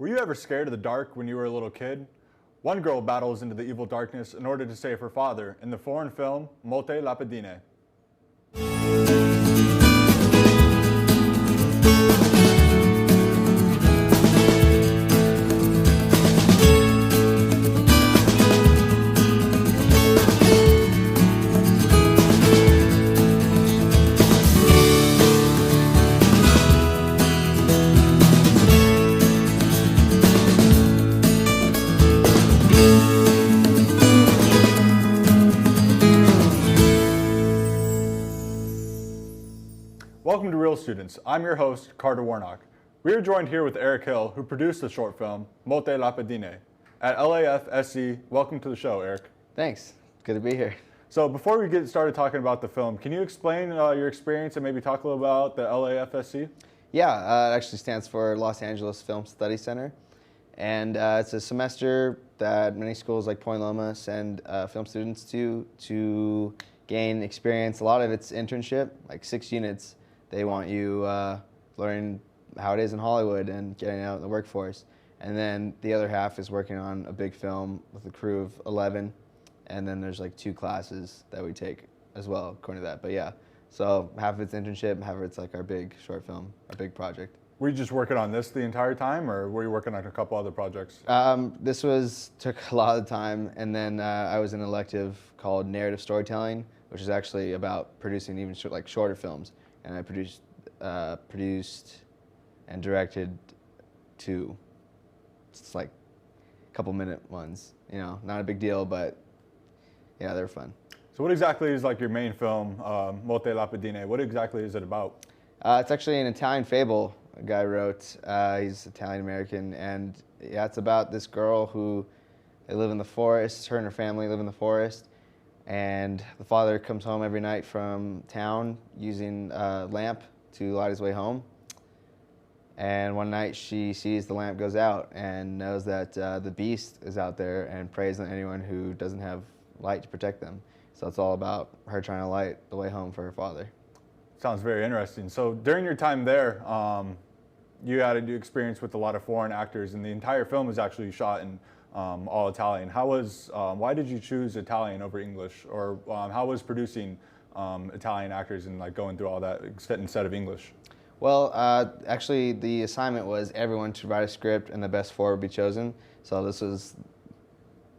Were you ever scared of the dark when you were a little kid? One girl battles into the evil darkness in order to save her father in the foreign film Molte Lampadine. Welcome to Real Students. I'm your host, Carter Warnock. We are joined here with Eric Hill, who produced the short film, Molte Lampadine. At LAF-SC, welcome to the show, Eric. Thanks. Good to be here. So before we get started talking about the film, can you explain your experience and maybe talk a little about the LAF-SC? Yeah, it actually stands for Los Angeles Film Study Center. And it's a semester that many schools like Point Loma send film students to gain experience. A lot of it's internship, like 6 units. They want you learning how it is in Hollywood and getting out in the workforce. And then the other half is working on a big film with a crew of 11. And then there's like 2 classes that we take as well, according to that. But yeah, so half of it's internship, half of it's like our big short film, our big project. Were you just working on this the entire time, or were you working on a couple other projects? This took a lot of time, and then I was in an elective called narrative storytelling, which is actually about producing even shorter films. And I produced and directed 2, it's like a couple minute ones. You know, not a big deal, but yeah, they're fun. So what exactly is like your main film, Molte Lampadine? What exactly is it about? It's actually an Italian fable a guy wrote. He's Italian-American, and yeah, it's about this girl who, they live in the forest, her and her family live in the forest, and the father comes home every night from town using a lamp to light his way home. And one night she sees the lamp goes out and knows that the beast is out there and preys on anyone who doesn't have light to protect them. So it's all about her trying to light the way home for her father. Sounds very interesting. So during your time there, you had a new experience with a lot of foreign actors, and the entire film was actually shot in all Italian. Why did you choose Italian over English, or how was producing Italian actors and like going through all that instead of English? Well, actually the assignment was everyone to write a script and the best 4 would be chosen. So this was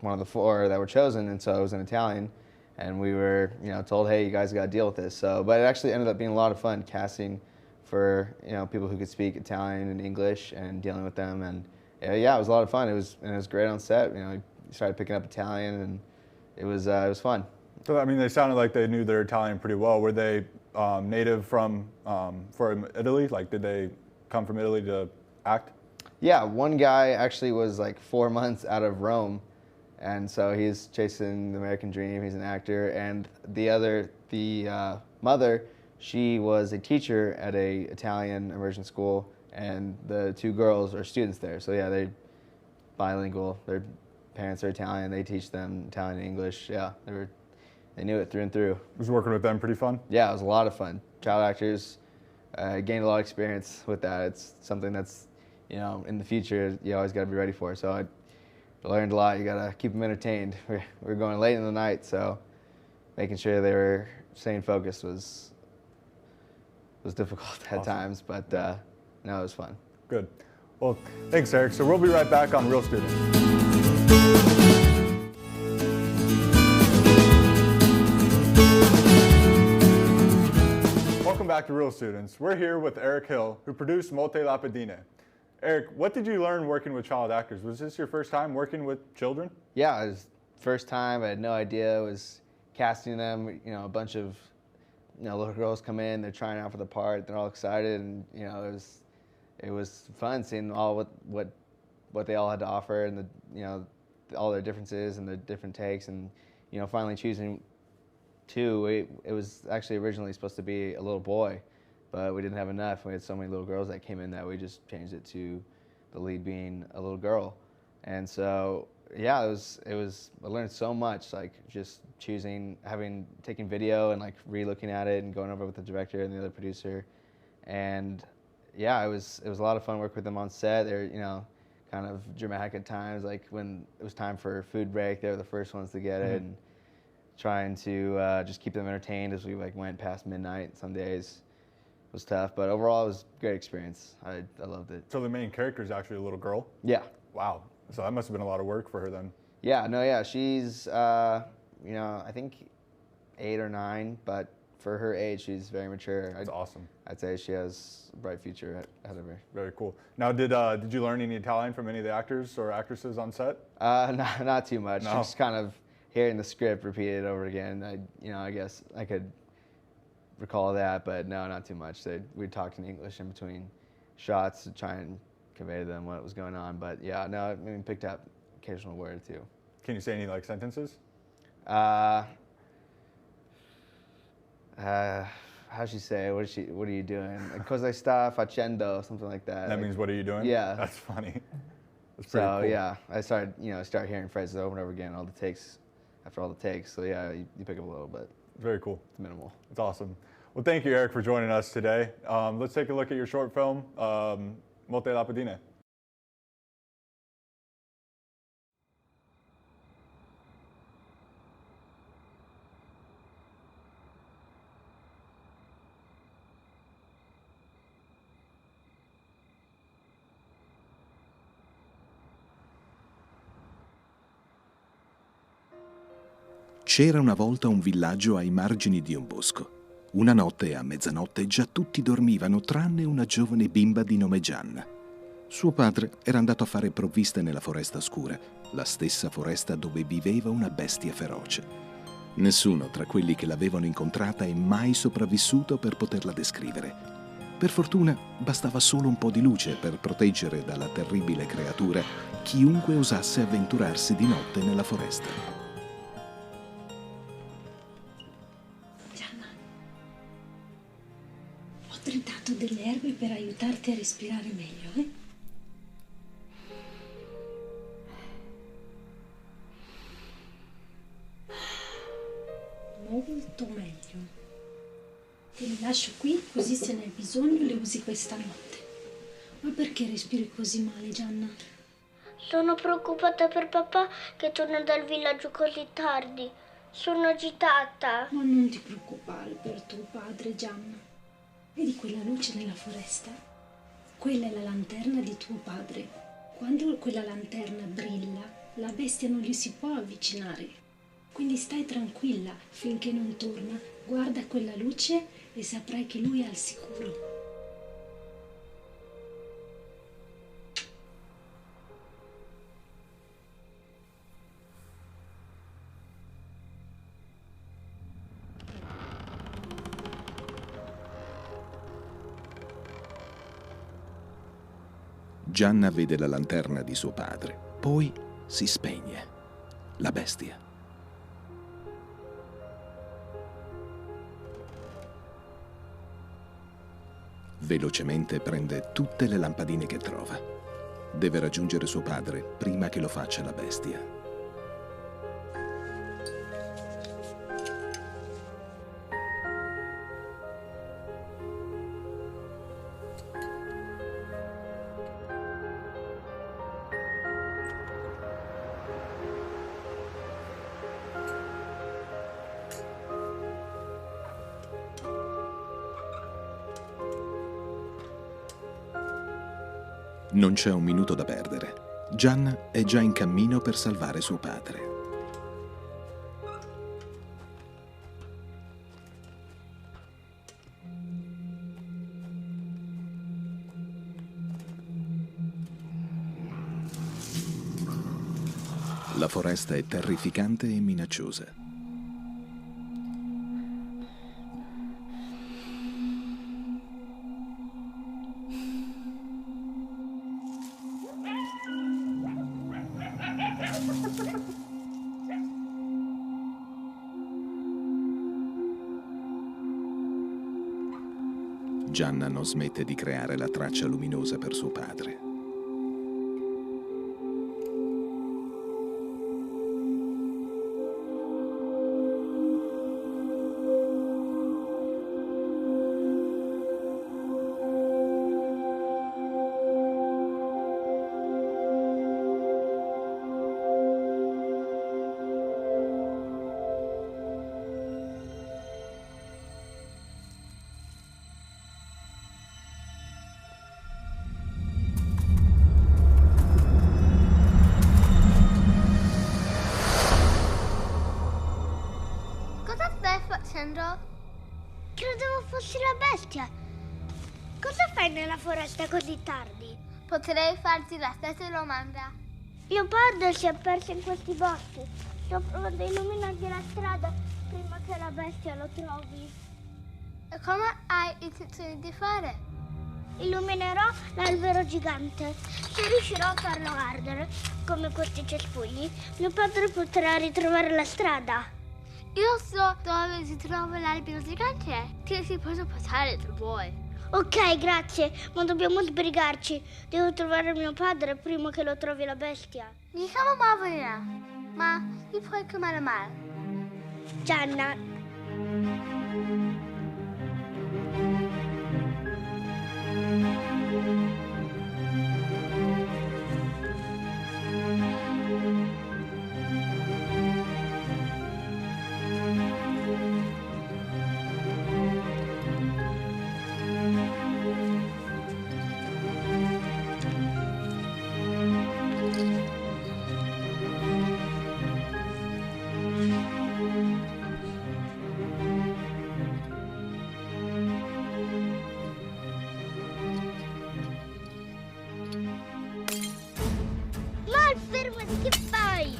one of the 4 that were chosen, and so it was in Italian. And we were, told, hey, you guys got to deal with this. So, but it actually ended up being a lot of fun casting for, people who could speak Italian and English and dealing with them. And yeah, it was a lot of fun. It was great on set. You started picking up Italian, and it was fun. So I mean, they sounded like they knew their Italian pretty well. Were they native from Italy? Like, did they come from Italy to act? Yeah, one guy actually was like 4 months out of Rome. And so he's chasing the American dream. He's an actor. And the mother, she was a teacher at a Italian immersion school, and the 2 girls are students there. So yeah, they're bilingual. Their parents are Italian. They teach them Italian and English. Yeah, they knew it through and through. Was working with them pretty fun? Yeah, it was a lot of fun. Child actors, gained a lot of experience with that. It's something that's, in the future, you always got to be ready for. So I learned a lot. You gotta keep them entertained. We're going late in the night, so making sure they were staying focused was difficult at times, but no, it was fun. Good. Well, thanks, Eric. So we'll be right back on Real Students. Welcome back to Real Students. We're here with Eric Hill, who produced Molte Lampadine. Eric, what did you learn working with child actors? Was this your first time working with children? Yeah, it was first time. I had no idea. I was casting them. A bunch of little girls come in. They're trying out for the part. They're all excited, and it was fun seeing all what they all had to offer, and all their differences and the different takes, and finally choosing 2. It was actually originally supposed to be a little boy, but we didn't have enough. We had so many little girls that came in that we just changed it to the lead being a little girl. And so, yeah, I learned so much, like just taking video and like re-looking at it and going over with the director and the other producer. And yeah, it was a lot of fun working with them on set. They're, kind of dramatic at times. Like when it was time for food break, they were the first ones to get it, and trying to just keep them entertained as we like went past midnight. Some days was tough, but overall it was a great experience. I loved it. So the main character is actually a little girl? Yeah. Wow. So that must have been a lot of work for her then. Yeah, no, yeah. She's, I think 8 or 9, but for her age, she's very mature. That's awesome. I'd say she has a bright future ahead of her. Very cool. Now, did you learn any Italian from any of the actors or actresses on set? Not too much. No. Just kind of hearing the script repeated over again. I guess I could recall that, but no, not too much. We talked in English in between shots to try and convey to them what was going on. But yeah, no, I mean, picked up occasional word or two. Can you say any like sentences? How'd she say? What are you doing? Cosa sta facendo? Something like that. That means what are you doing? Yeah. That's funny. That's pretty So cool. yeah, I start hearing phrases over and over again, after all the takes. So yeah, you pick up a little bit. Very cool. It's minimal. It's awesome. Well, thank you, Eric, for joining us today. Let's take a look at your short film, Molte Lampadine. C'era una volta un villaggio ai margini di un bosco. Una notte, a mezzanotte, già tutti dormivano tranne una giovane bimba di nome Gianna. Suo padre era andato a fare provviste nella foresta scura, la stessa foresta dove viveva una bestia feroce. Nessuno tra quelli che l'avevano incontrata è mai sopravvissuto per poterla descrivere. Per fortuna bastava solo un po' di luce per proteggere dalla terribile creatura chiunque osasse avventurarsi di notte nella foresta. Ho tritato delle erbe per aiutarti a respirare meglio, eh? Molto meglio. Te le lascio qui, così se ne hai bisogno le usi questa notte. Ma perché respiri così male, Gianna? Sono preoccupata per papà che torna dal villaggio così tardi. Sono agitata. Ma non ti preoccupare per tuo padre, Gianna. Vedi quella luce nella foresta? Quella è la lanterna di tuo padre. Quando quella lanterna brilla, la bestia non gli si può avvicinare. Quindi stai tranquilla finché non torna. Guarda quella luce e saprai che lui è al sicuro. Gianna vede la lanterna di suo padre, poi si spegne. La bestia. Velocemente prende tutte le lampadine che trova. Deve raggiungere suo padre prima che lo faccia la bestia. Non c'è un minuto da perdere. Gianna è già in cammino per salvare suo padre. La foresta è terrificante e minacciosa. Gianna non smette di creare la traccia luminosa per suo padre. bestia. Cosa fai nella foresta così tardi? Potrei farti la stessa domanda. Mio padre si è perso in questi boschi. Sto provando a illuminarti la strada prima che la bestia lo trovi. E come hai intenzione di fare? Illuminerò l'albero gigante. Se riuscirò a farlo ardere, come questi cespugli, mio padre potrà ritrovare la strada. Io so dove si trova l'albero gigante. Ti posso passare se vuoi. Ok, grazie, ma dobbiamo sbrigarci. Devo trovare mio padre prima che lo trovi la bestia. Mi chiamo Marina, ma mi puoi chiamare Mal. Gianna. Che fai?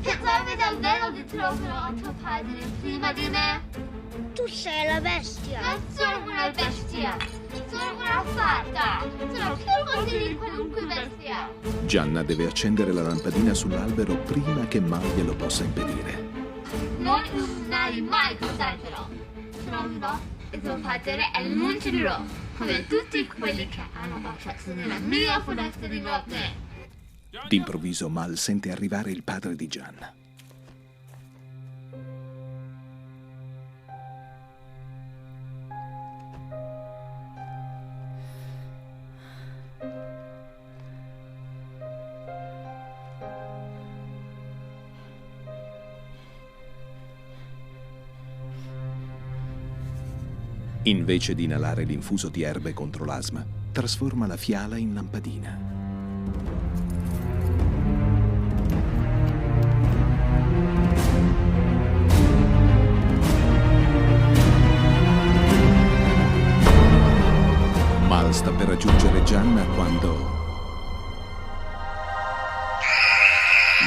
Pensavi davvero che troverò tuo padre prima di me? Tu sei la bestia. Non sono una bestia, sono una fata. Sono più forte di qualunque bestia. Gianna deve accendere la lampadina sull'albero prima che Mal glielo possa impedire. Non illuminare mai quest'albero. Troverò e tuo padre e lo ucciderò, come tutti quelli che hanno accesso nella mia foresta di notte. D'improvviso Mal sente arrivare il padre di Gianna. Invece di inalare l'infuso di erbe contro l'asma, trasforma la fiala in lampadina. Mal sta per raggiungere Gianna quando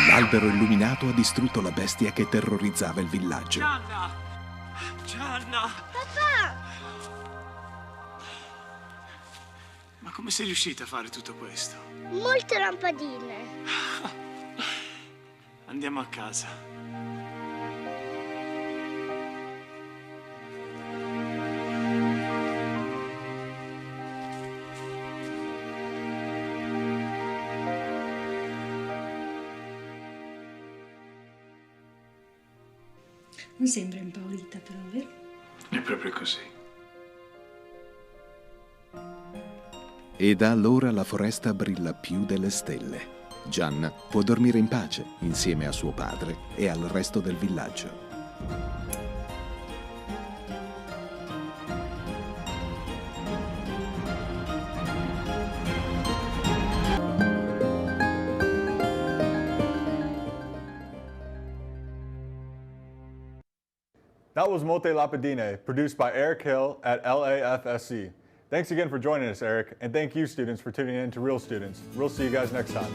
l'albero illuminato ha distrutto la bestia che terrorizzava il villaggio. Gianna! Gianna! Papà! Ma come sei riuscita a fare tutto questo? Molte lampadine. Andiamo a casa. Non sembra impaurita però, vero? È proprio così. E da allora la foresta brilla più delle stelle. Gianna può dormire in pace insieme a suo padre e al resto del villaggio. That was Molte Lampadine, produced by Eric Hill at LAFSC. Thanks again for joining us, Eric, and thank you, students, for tuning in to Real Students. We'll see you guys next time.